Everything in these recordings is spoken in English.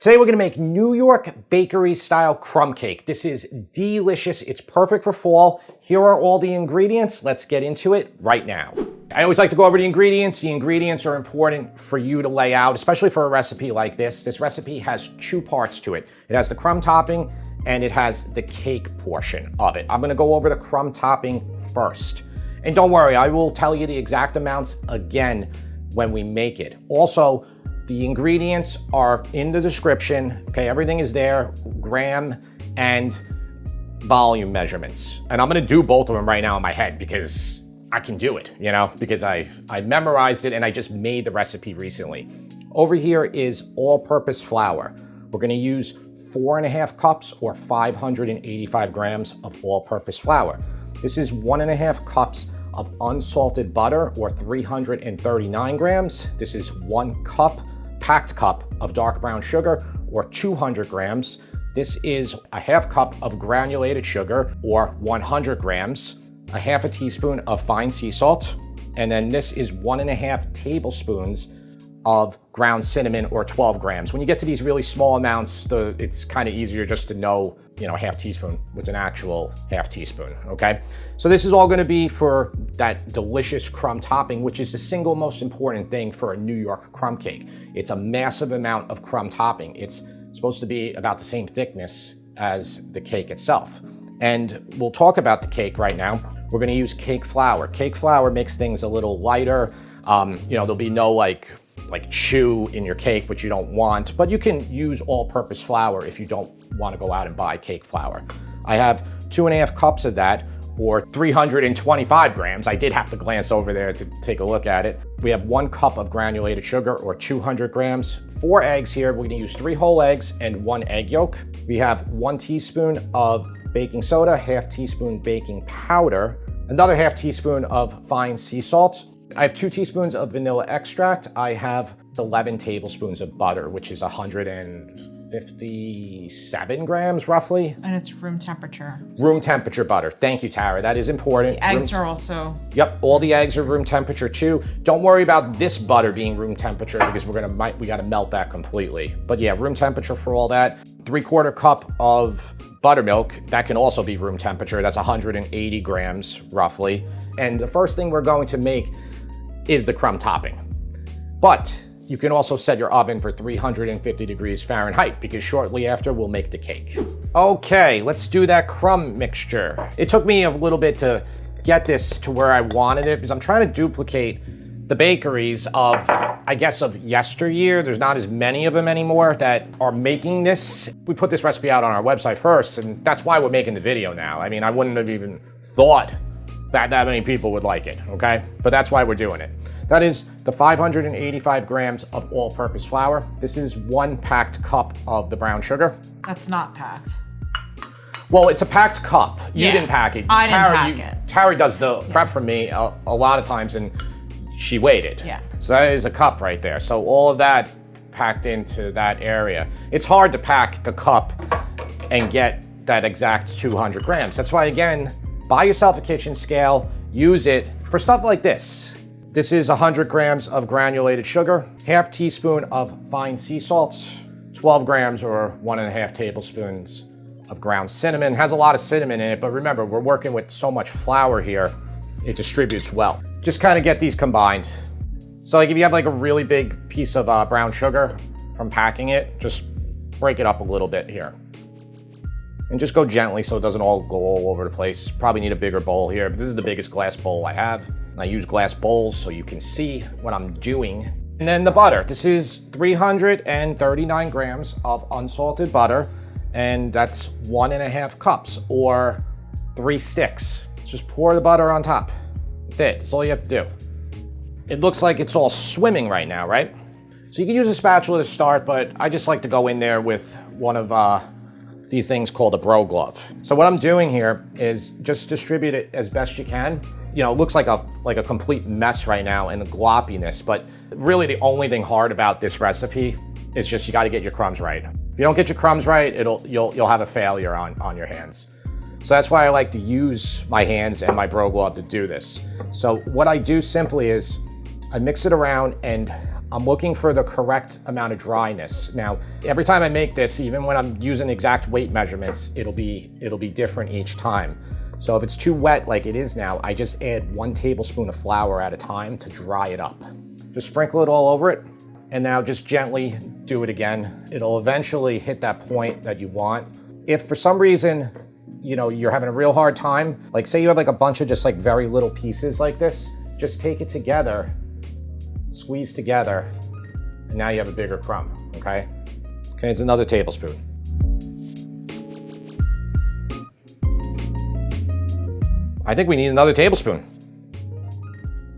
Today we're gonna make New York bakery style crumb cake. This is delicious. It's perfect for fall. Here are all the ingredients. Let's get into it right now. I always like to go over the ingredients. The ingredients are important for you to lay out, especially for a recipe like this. This recipe has two parts to it. It has the crumb topping and it has the cake portion of it. I'm gonna go over the crumb topping first. And don't worry, I will tell you the exact amounts again when we make it. Also, the ingredients are in the description, okay? Everything is there, gram and volume measurements. And I'm gonna do both of them right now in my head because I can do it, you know, because I memorized it and I just made the recipe recently. Over here is all-purpose flour. We're gonna use 4.5 cups or 585 grams of all-purpose flour. This is 1.5 cups of unsalted butter or 339 grams. This is 1 cup, packed cup of dark brown sugar or 200 grams. This is a 1/2 cup of granulated sugar or 100 grams, a 1/2 teaspoon of fine sea salt, and then this is 1.5 tablespoons of ground cinnamon or 12 grams. When you get to these really small amounts, it's kind of easier just to know, you know, 1/2 teaspoon with an actual 1/2 teaspoon, okay? So this is all gonna be for that delicious crumb topping, which is the single most important thing for a New York crumb cake. It's a massive amount of crumb topping. It's supposed to be about the same thickness as the cake itself. And we'll talk about the cake right now. We're gonna use cake flour. Cake flour makes things a little lighter. You know, there'll be no like chew in your cake, which you don't want, but you can use all-purpose flour if you don't want to go out and buy cake flour. I have 2.5 cups of that, or 325 grams. I did have to glance over there to take a look at it. We have 1 cup of granulated sugar, or 200 grams. 4 eggs here. We're gonna use 3 whole eggs and 1 egg yolk. We have 1 teaspoon of baking soda, 1/2 teaspoon baking powder, another 1/2 teaspoon of fine sea salt. I have 2 teaspoons of vanilla extract. I have 11 tablespoons of butter, which is 157 grams roughly. And it's room temperature. Room temperature butter. Thank you, Tara. That is important. The eggs are also. Yep, all the eggs are room temperature too. Don't worry about this butter being room temperature because we gotta melt that completely. But yeah, room temperature for all that. 3/4 cup of buttermilk. That can also be room temperature. That's 180 grams roughly. And the first thing we're going to make is the crumb topping. But you can also set your oven for 350 degrees Fahrenheit because shortly after we'll make the cake. Okay, let's do that crumb mixture. It took me a little bit to get this to where I wanted it because I'm trying to duplicate the bakeries of, I guess, of yesteryear. There's not as many of them anymore that are making this. We put this recipe out on our website first, and that's why we're making the video now. I mean, I wouldn't have even thought that many people would like it, okay? But that's why we're doing it. That is the 585 grams of all-purpose flour. This is 1 packed cup of the brown sugar. That's not packed. Well, it's a packed cup. You didn't pack it. I didn't pack it. Tara does the prep for me a lot of times, and she weighed it. Yeah. So that is a cup right there. So all of that packed into that area. It's hard to pack the cup and get that exact 200 grams. That's why, again, buy yourself a kitchen scale, use it for stuff like this. This is 100 grams of granulated sugar, 1/2 teaspoon of fine sea salt, 12 grams or 1.5 tablespoons of ground cinnamon. It has a lot of cinnamon in it, but remember, we're working with so much flour here, it distributes well. Just kind of get these combined. So like if you have like a really big piece of brown sugar from packing it, just break it up a little bit here. And just go gently so it doesn't all go all over the place. Probably need a bigger bowl here, but this is the biggest glass bowl I have. I use glass bowls so you can see what I'm doing. And then the butter. This is 339 grams of unsalted butter, and that's 1.5 cups or 3 sticks. Just pour the butter on top. That's it. That's all you have to do. It looks like it's all swimming right now, right? So you can use a spatula to start, but I just like to go in there with one of these things called a bro glove. So what I'm doing here is just distribute it as best you can. You know, it looks like a complete mess right now and the gloppiness, but really the only thing hard about this recipe is just you got to get your crumbs right. If you don't get your crumbs right, you'll have a failure on your hands. So that's why I like to use my hands and my bro glove to do this. So what I do simply is I mix it around and I'm looking for the correct amount of dryness. Now, every time I make this, even when I'm using exact weight measurements, it'll be different each time. So if it's too wet like it is now, I just add 1 tablespoon of flour at a time to dry it up. Just sprinkle it all over it, and now just gently do it again. It'll eventually hit that point that you want. If for some reason, you're having a real hard time, like say you have like a bunch of just like very little pieces like this, just take it together, squeeze together, and now you have a bigger crumb, okay? Okay, it's another tablespoon. I think we need another tablespoon.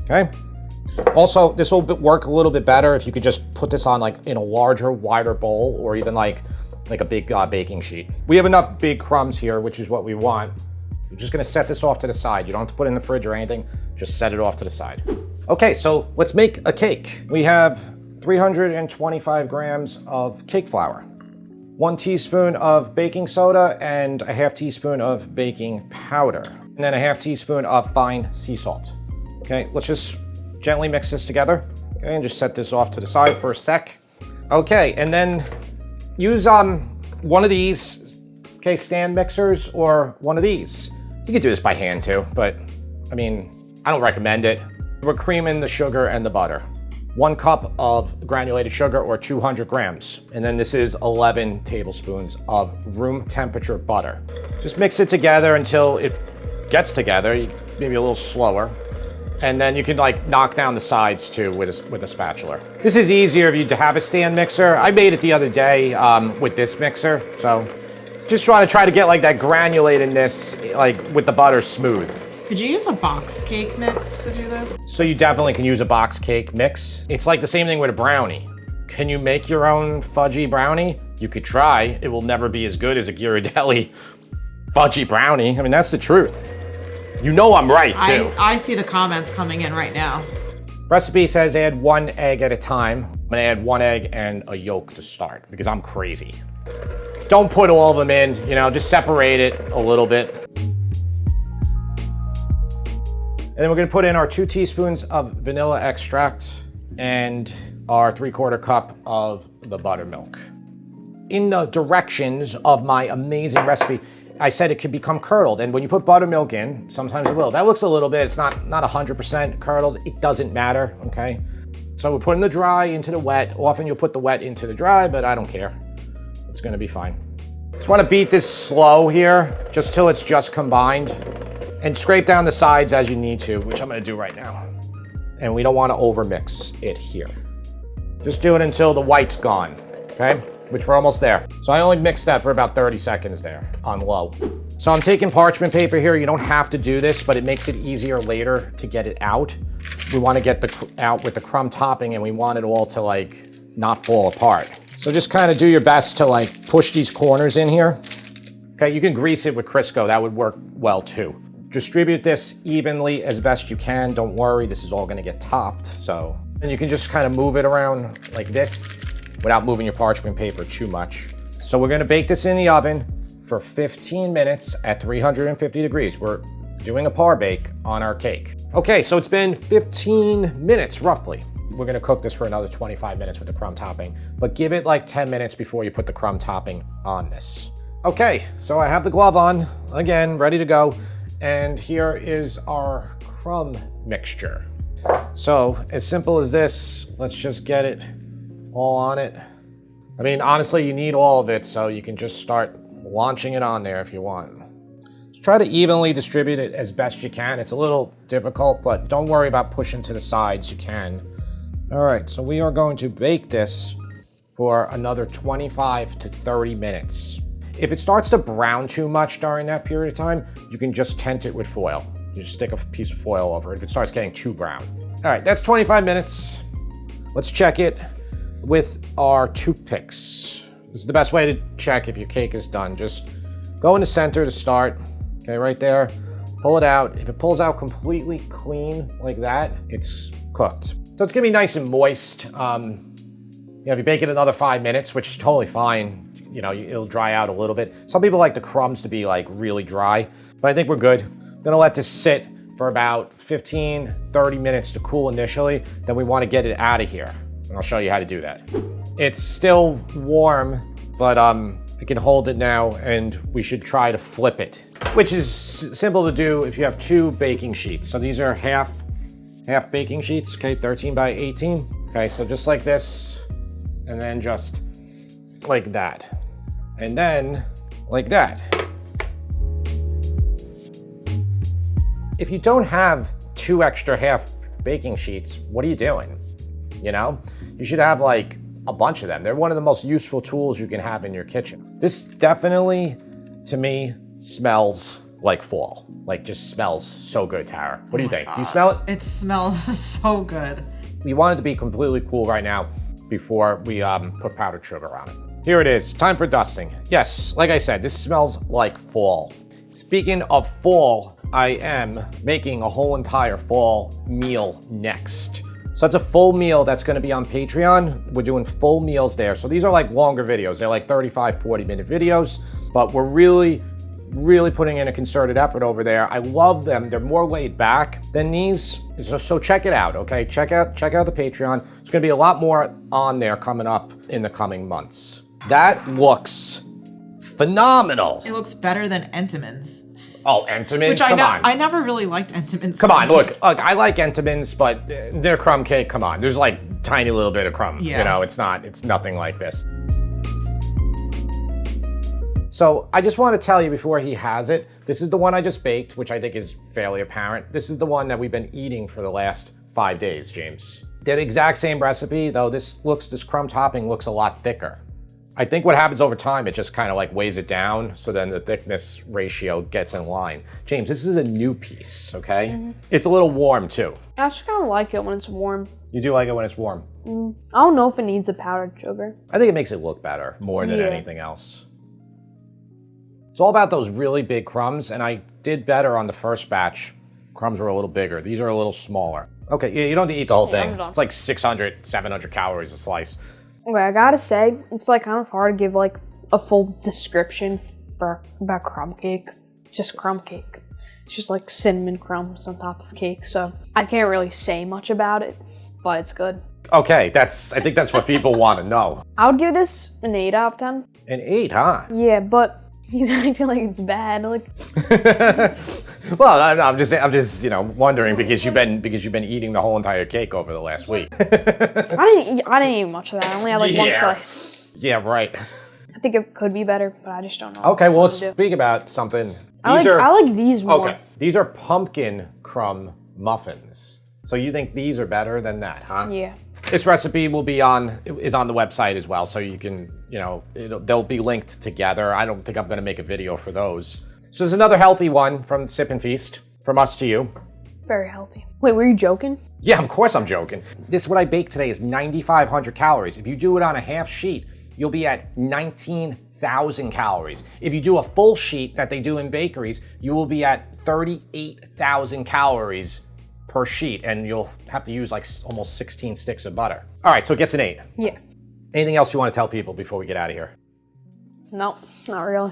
Okay. Also, this will work a little bit better if you could just put this on like in a larger, wider bowl, or even like a big baking sheet. We have enough big crumbs here, which is what we want. We're just gonna set this off to the side. You don't have to put it in the fridge or anything, just set it off to the side. Okay, so let's make a cake. We have 325 grams of cake flour, 1 teaspoon of baking soda, and a half teaspoon of baking powder, and then a half teaspoon of fine sea salt. Okay, let's just gently mix this together. Okay, and just set this off to the side for a sec. Okay, and then use one of these, okay, stand mixers, or one of these. You can do this by hand too, but I mean, I don't recommend it. We're creaming the sugar and the butter. 1 cup of granulated sugar, or 200 grams. And then this is 11 tablespoons of room temperature butter. Just mix it together until it gets together, maybe a little slower. And then you can like knock down the sides too with a spatula. This is easier if you have a stand mixer. I made it the other day with this mixer. So just trying to get like that granulatedness, like with the butter smooth. Could you use a box cake mix to do this? So you definitely can use a box cake mix. It's like the same thing with a brownie. Can you make your own fudgy brownie? You could try. It will never be as good as a Ghirardelli fudgy brownie. I mean, that's the truth. You know I'm right, too. I see the comments coming in right now. Recipe says add 1 egg at a time. I'm gonna add 1 egg and a yolk to start because I'm crazy. Don't put all of them in, just separate it a little bit. And then we're gonna put in our 2 teaspoons of vanilla extract and our 3/4 cup of the buttermilk. In the directions of my amazing recipe, I said it could become curdled, and when you put buttermilk in, sometimes it will. That looks a little bit, it's not 100% curdled. It doesn't matter, okay? So we're putting the dry into the wet. Often you'll put the wet into the dry, but I don't care. It's gonna be fine. Just wanna beat this slow here, just till it's just combined. And scrape down the sides as you need to, which I'm gonna do right now. And we don't wanna overmix it here. Just do it until the white's gone, okay? Which we're almost there. So I only mixed that for about 30 seconds there on low. So I'm taking parchment paper here. You don't have to do this, but it makes it easier later to get it out. We wanna get out with the crumb topping, and we want it all to like not fall apart. So just kind of do your best to like push these corners in here. Okay, you can grease it with Crisco. That would work well too. Distribute this evenly as best you can. Don't worry, this is all gonna get topped. So, and you can just kind of move it around like this without moving your parchment paper too much. So we're gonna bake this in the oven for 15 minutes at 350 degrees. We're doing a par bake on our cake. Okay, so it's been 15 minutes roughly. We're gonna cook this for another 25 minutes with the crumb topping, but give it like 10 minutes before you put the crumb topping on this. Okay, so I have the glove on, again, ready to go. And here is our crumb mixture. So as simple as this, let's just get it all on it. I mean, honestly, you need all of it, so you can just start launching it on there if you want. Just try to evenly distribute it as best you can. It's a little difficult, but don't worry about pushing to the sides, you can. All right, so we are going to bake this for another 25 to 30 minutes. If it starts to brown too much during that period of time, you can just tent it with foil. You just stick a piece of foil over it if it starts getting too brown. All right, that's 25 minutes. Let's check it with our toothpicks. This is the best way to check if your cake is done. Just go in the center to start, okay, right there. Pull it out. If it pulls out completely clean like that, it's cooked. So it's gonna be nice and moist. If you bake it another 5 minutes, which is totally fine, it'll dry out a little bit. Some people like the crumbs to be like really dry, but I think we're good. I'm gonna let this sit for about 15, 30 minutes to cool initially. Then we wanna get it out of here, And I'll show you how to do that. It's still warm, but I can hold it now and we should try to flip it, which is simple to do if you have 2 baking sheets. So these are half baking sheets, okay, 13 by 18. Okay, so just like this, and then just like that. And then like that. If you don't have 2 extra half baking sheets, what are you doing? You know, you should have like a bunch of them. They're one of the most useful tools you can have in your kitchen. This definitely, to me, smells like fall. Like just smells so good, Tara. What do you think? Do you smell it? It smells so good. We want it to be completely cool right now before we put powdered sugar on it. Here it is, time for dusting. Yes, like I said, this smells like fall. Speaking of fall, I am making a whole entire fall meal next. So it's a full meal that's gonna be on Patreon. We're doing full meals there. So these are like longer videos. They're like 35, 40-minute videos, but we're really putting in a concerted effort over there. I love them. They're more laid back than these. So check it out, okay? Check out the Patreon. There's gonna be a lot more on there coming up in the coming months. That looks phenomenal. It looks better than Entenmann's. Oh, Entenmann's, Which I never really liked Entenmann's. Come on, look, I like Entenmann's, but their crumb cake, come on. There's like tiny little bit of crumb. Yeah. You know, it's nothing like this. So I just want to tell you before he has it, this is the one I just baked, which I think is fairly apparent. This is the one that we've been eating for the last 5 days, James. They're the exact same recipe, though this crumb topping looks a lot thicker. I think what happens over time, it just kind of like weighs it down, so then the thickness ratio gets in line. James, this is a new piece, okay? Mm-hmm. It's a little warm too. I just kind of like it when it's warm. You do like it when it's warm? I don't know if it needs the powdered sugar. I think it makes it look better more than anything else. It's all about those really big crumbs, and I did better on the first batch. Crumbs were a little bigger. These are a little smaller. Okay, yeah, you don't have to eat the whole thing. It's like 600, 700 calories a slice. Okay, I gotta say, it's like kind of hard to give like a full description about crumb cake. It's just crumb cake. It's just like cinnamon crumbs on top of cake, so I can't really say much about it, but it's good. Okay, I think that's what people want to know. I would give this an 8 out of 10. An 8, huh? Yeah, but he's acting like it's bad. Like, well, I'm just wondering because you've been eating the whole entire cake over the last week. I didn't eat much of that. I only had like one slice. Yeah, right. I think it could be better, but I just don't know. Okay, well, let's speak about something. I like these more. Okay, these are pumpkin crumb muffins. So you think these are better than that, huh? Yeah. This recipe is on the website as well, so you can, they'll be linked together. I don't think I'm gonna make a video for those. So there's another healthy one from Sip and Feast, from us to you. Very healthy. Wait, were you joking? Yeah, of course I'm joking. This, what I baked today, is 9,500 calories. If you do it on a half sheet, you'll be at 19,000 calories. If you do a full sheet that they do in bakeries, you will be at 38,000 calories per sheet, and you'll have to use like almost 16 sticks of butter. All right, so it gets an 8. Yeah. Anything else you want to tell people before we get out of here? No, not really.